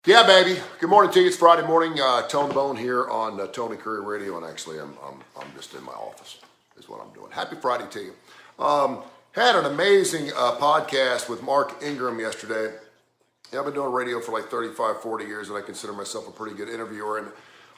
Yeah, baby. Good morning to you. It's Friday morning. Tone the Bone here on Tony Kurre Radio, and actually, I'm just in my office. Is what I'm doing. Happy Friday to you. Had an amazing podcast with Mark Ingram yesterday. Yeah, I've been doing radio for like 35, 40 years, and I consider myself a pretty good interviewer. And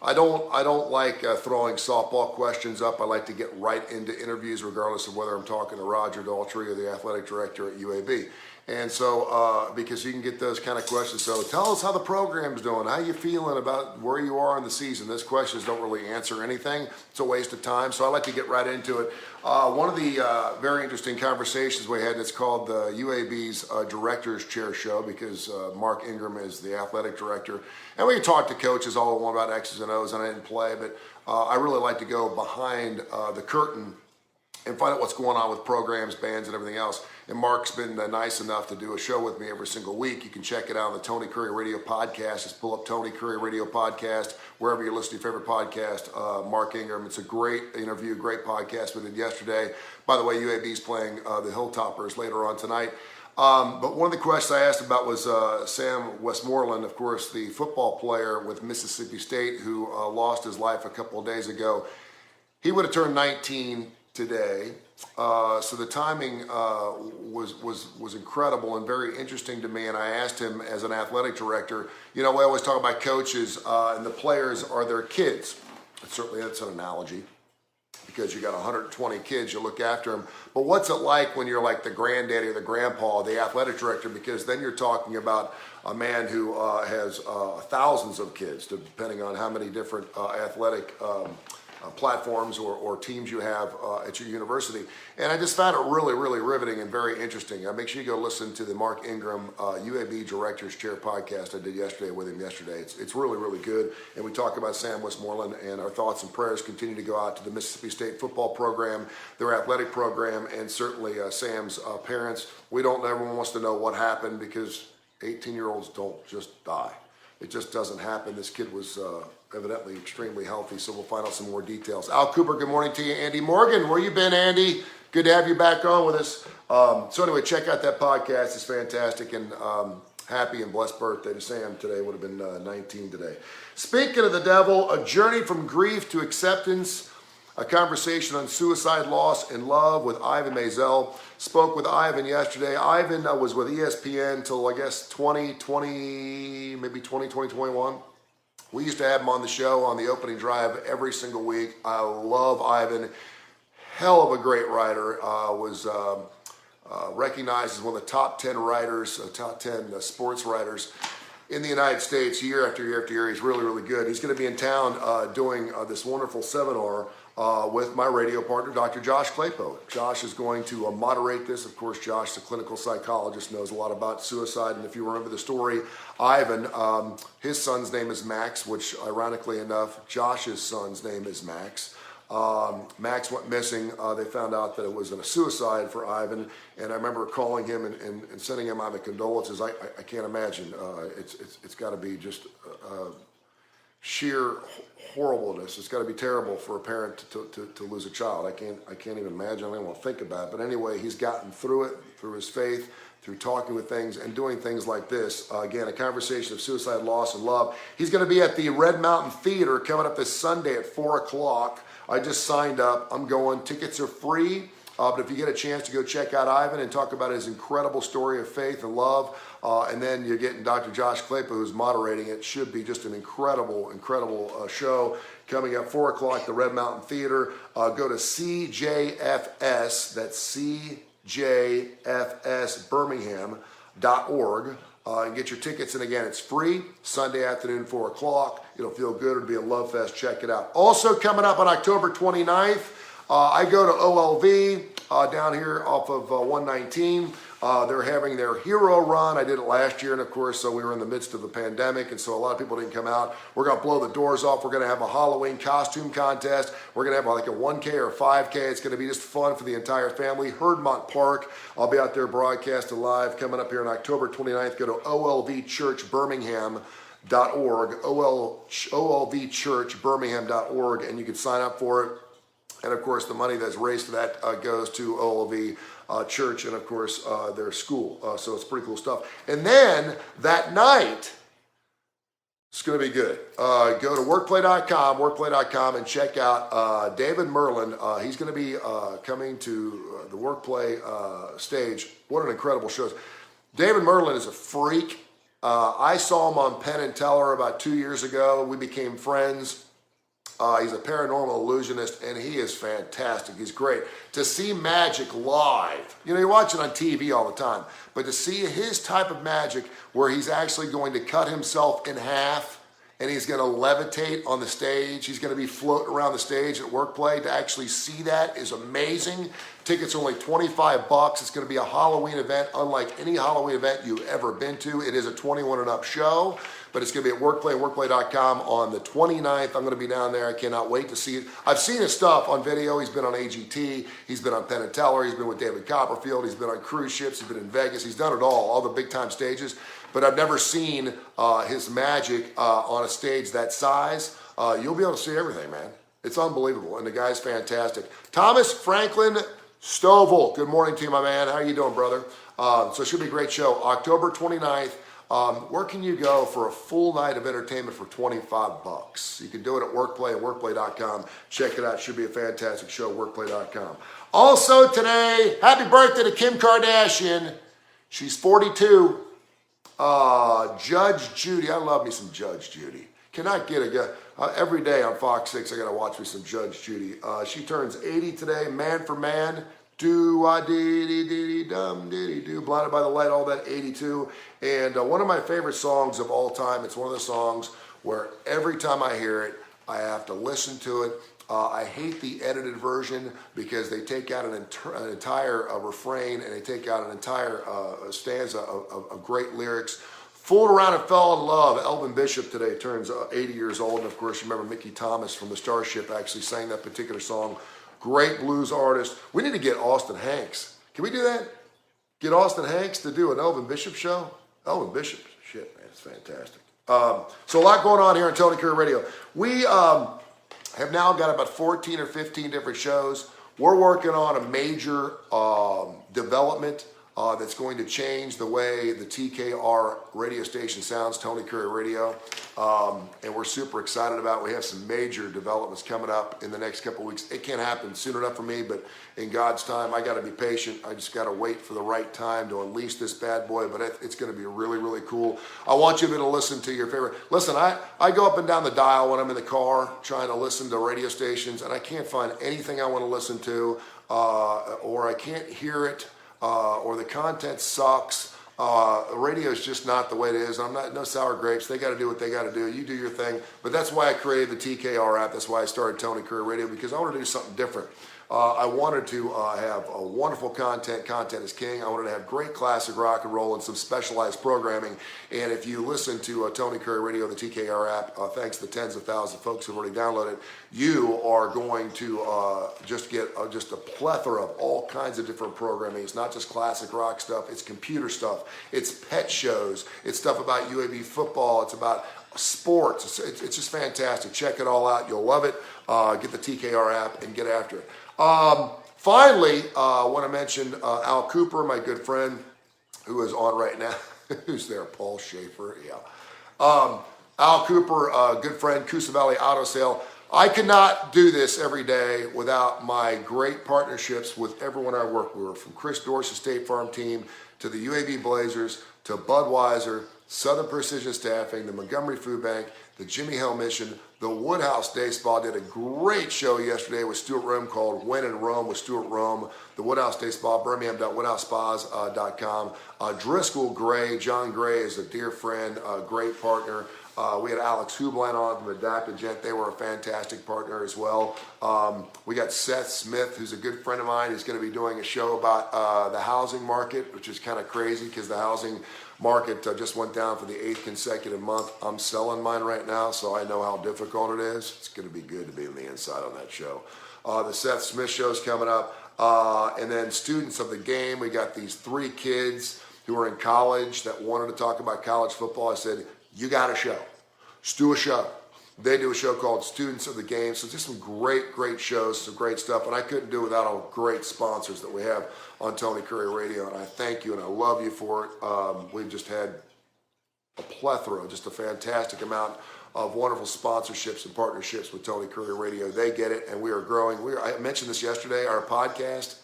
I don't like throwing softball questions up. I like to get right into interviews, regardless of whether I'm talking to Roger Daltrey or the athletic director at UAB. And so, because you can get those kind of questions. So tell us how the program's doing. How you feeling about where you are in the season? Those questions don't really answer anything. It's a waste of time. So I like to get right into it. One of the very interesting conversations we had, it's called the UAB's Director's Chair Show, because Mark Ingram is the athletic director. And we can talk to coaches all along about X's and O's, and I didn't play, but I really like to go behind the curtain and find out what's going on with programs, bands, and everything else. And Mark's been nice enough to do a show with me every single week. You can check it out on the Tony Kurre Radio Podcast. Just pull up Tony Kurre Radio Podcast, wherever you listen to your favorite podcast. Mark Ingram. It's a great interview, great podcast we did yesterday. By the way, UAB's playing the Hilltoppers later on tonight. But one of the questions I asked about was Sam Westmoreland, of course, the football player with Mississippi State who lost his life a couple of days ago. He would have turned 19 today, so the timing was incredible and very interesting to me. And I asked him, as an athletic director, you know, we always talk about coaches and the players are their kids. Certainly that's an analogy, because you got 120 kids, you look after them. But what's it like when you're like the granddaddy or the grandpa, the athletic director? Because then you're talking about a man who has thousands of kids, depending on how many different athletic platforms or teams you have at your university. And I just found it really, really riveting and very interesting. Make sure you go listen to the Mark Ingram UAB Director's Chair podcast I did yesterday with him yesterday. It's really, really good. And we talk about Sam Westmoreland, and our thoughts and prayers continue to go out to the Mississippi State football program, their athletic program, and certainly Sam's parents. Everyone wants to know what happened, because 18-year-olds don't just die. It just doesn't happen. This kid was evidently extremely healthy, so we'll find out some more details. Al Cooper, good morning to you. Andy Morgan, where you been, Andy? Good to have you back on with us. So anyway, check out that podcast. It's fantastic, and happy and blessed birthday to Sam today. Would have been 19 today. Speaking of the devil, a journey from grief to acceptance, a conversation on suicide, loss, and love with Ivan Maisel. Spoke with Ivan yesterday. Ivan was with ESPN till, I guess, 2020, maybe 2021. We used to have him on the show on the opening drive every single week. I love Ivan. Hell of a great writer. Was recognized as one of the top 10 writers, top 10 sports writers in the United States year after year after year. He's really, really good. He's going to be in town doing this wonderful seminar with my radio partner, Dr. Josh Claypo. Josh is going to moderate this. Of course, Josh, the clinical psychologist, knows a lot about suicide. And if you remember the story, Ivan, his son's name is Max, which ironically enough, Josh's son's name is Max. Max went missing. They found out that it was a suicide for Ivan. And I remember calling him and sending him my condolences. I can't imagine. It's got to be just sheer horribleness. It's got to be terrible for a parent to lose a child. I can't even imagine. I don't even want to think about it. But anyway, he's gotten through it, through his faith, through talking with things and doing things like this. Again, a conversation of suicide, loss, and love. He's going to be at the Red Mountain Theater coming up this Sunday at 4 o'clock. I just signed up. I'm going. Tickets are free. But if you get a chance to go check out Ivan and talk about his incredible story of faith and love, and then you're getting Dr. Josh Claypo, who's moderating it, should be just an incredible, incredible show coming up 4 o'clock, the Red Mountain Theater. Go to CJFS, that's CJFSBirmingham.org, and get your tickets. And again, it's free, Sunday afternoon, 4 o'clock. It'll feel good. It'll be a love fest. Check it out. Also coming up on October 29th, I go to OLV down here off of 119. They're having their hero run. I did it last year, and of course, so we were in the midst of the pandemic, and so a lot of people didn't come out. We're going to blow the doors off. We're going to have a Halloween costume contest. We're going to have like a 1K or 5K. It's going to be just fun for the entire family. Herdmont Park. I'll be out there broadcasting live coming up here on October 29th. Go to olvchurchbirmingham.org, olvchurchbirmingham.org, and you can sign up for it. And of course, the money that's raised for that goes to OLV Church and of course their school. So it's pretty cool stuff. And then that night, It's going to be good. Go to workplay.com, and check out David Merlin. He's going to be coming to the Workplay stage. What an incredible show. David Merlin is a freak. I saw him on Penn and Teller about 2 years ago. We became friends. He's a paranormal illusionist, and he is fantastic. He's great. To see magic live, you watch it on TV all the time, but to see his type of magic where he's actually going to cut himself in half and he's going to levitate on the stage, he's going to be floating around the stage at Workplay, to actually see that is amazing. Tickets are only $25. It's going to be a Halloween event unlike any Halloween event you've ever been to. It is a 21 and up show, but it's going to be at Workplay, workplay.com on the 29th. I'm going to be down there. I cannot wait to see it. I've seen his stuff on video. He's been on AGT. He's been on Penn and Teller. He's been with David Copperfield. He's been on cruise ships. He's been in Vegas. He's done it all the big time stages. But I've never seen his magic on a stage that size. You'll be able to see everything, man. It's unbelievable, and the guy's fantastic. Thomas Franklin Stovall, good morning to you, my man. How are you doing, brother? So it should be a great show. October 29th. Where can you go for a full night of entertainment for $25? You can do it at Workplay and workplay.com. Check it out. It should be a fantastic show, workplay.com. Also today, happy birthday to Kim Kardashian. She's 42. Judge Judy. I love me some Judge Judy. Cannot get a guy. Every day on Fox 6, I got to watch me some Judge Judy. She turns 80 today, man for man. Do-ah-dee-dee-dee-dum-dee-dee-do. Blinded by the Light, all that, 82. And one of my favorite songs of all time. It's one of the songs where every time I hear it, I have to listen to it. I hate the edited version because they take out an entire refrain and they take out an entire stanza of great lyrics. Fooled around and fell in love. Elvin Bishop today turns 80 years old. And of course, you remember Mickey Thomas from the Starship actually sang that particular song. Great blues artist. We need to get Austin Hanks. Can we do that? Get Austin Hanks to do an Elvin Bishop show? Elvin Bishop, shit, man, it's fantastic. So a lot going on here on Tony Kurre Radio. We have now got about 14 or 15 different shows. We're working on a major development that's going to change the way the TKR radio station sounds, Tony Kurre Radio. And we're super excited about it. We have some major developments coming up in the next couple of weeks. It can't happen soon enough for me, but in God's time, I got to be patient. I just got to wait for the right time to unleash this bad boy, but it's going to be really, really cool. I want you to listen to your favorite. Listen, I go up and down the dial when I'm in the car trying to listen to radio stations, and I can't find anything I want to listen to, or I can't hear it. Or the content sucks. Radio is just not the way it is. I'm not no sour grapes. They got to do what they got to do. You do your thing. But that's why I created the TKR app. That's why I started Tony Kurre Radio, because I want to do something different. I wanted to have a wonderful content. Content is king. I wanted to have great classic rock and roll and some specialized programming. And if you listen to Tony Kurre Radio, the TKR app, thanks to the tens of thousands of folks who've already downloaded, you are going to just get just a plethora of all kinds of different programming. It's not just classic rock stuff. It's computer stuff. It's pet shows. It's stuff about UAB football. It's about sports. It's just fantastic. Check it all out. You'll love it. Get the TKR app and get after it. Finally, I want to mention Al Cooper, my good friend, who is on right now. Who's there? Paul Schaefer. Yeah. Al Cooper, good friend, Coosa Valley Auto Sale. I could not do this every day without my great partnerships with everyone I work with, from Chris Dorsey State Farm Team to the UAB Blazers to Budweiser, Southern Precision Staffing, the Montgomery Food Bank, the Jimmy Hill Mission, the Woodhouse Day Spa. Did a great show yesterday with Stuart Rome called When in Rome with Stuart Rome. The Woodhouse Day Spa, birmingham.woodhousespas.com. Driscoll Gray, John Gray is a dear friend, a great partner. We had Alex Hubline on from Adaptogent. They were a fantastic partner as well. We got Seth Smith, who's a good friend of mine. He's going to be doing a show about the housing market, which is kind of crazy because the housing market just went down for the 8th consecutive month. I'm selling mine right now, so I know how difficult it is. It's going to be good to be on the inside on that show. The Seth Smith show's coming up. And then students of the game, we got these 3 kids who are in college that wanted to talk about college football. I said, you got a show. Let's do a show. They do a show called Students of the Game. So just some great, great shows, some great stuff. And I couldn't do it without all great sponsors that we have on Tony Kurre Radio. And I thank you and I love you for it. We've just had a plethora, just a fantastic amount of wonderful sponsorships and partnerships with Tony Kurre Radio. They get it, and we are growing. I mentioned this yesterday. Our podcast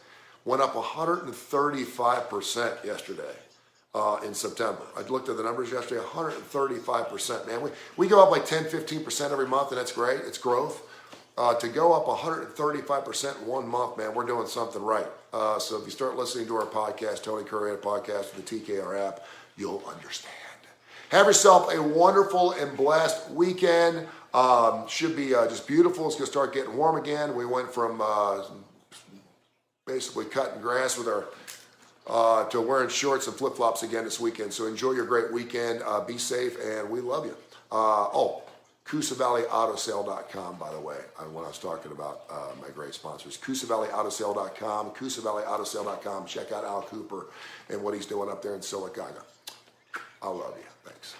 went up 135% yesterday in September. I looked at the numbers yesterday, 135%. Man, we go up like 10, 15% every month, and that's great. It's growth. To go up 135% in 1 month, man, we're doing something right. So if you start listening to our podcast, Tony Kurre podcast with the TKR app, you'll understand. Have yourself a wonderful and blessed weekend. Should be just beautiful. It's going to start getting warm again. We went from basically cutting grass with our to wearing shorts and flip-flops again this weekend. So enjoy your great weekend. Be safe, and we love you. CoosaValleyAutoSale.com, by the way, when I was talking about my great sponsors. CoosaValleyAutoSale.com, CoosaValleyAutoSale.com. Check out Al Cooper and what he's doing up there in Sylacauga. I love you. Thanks.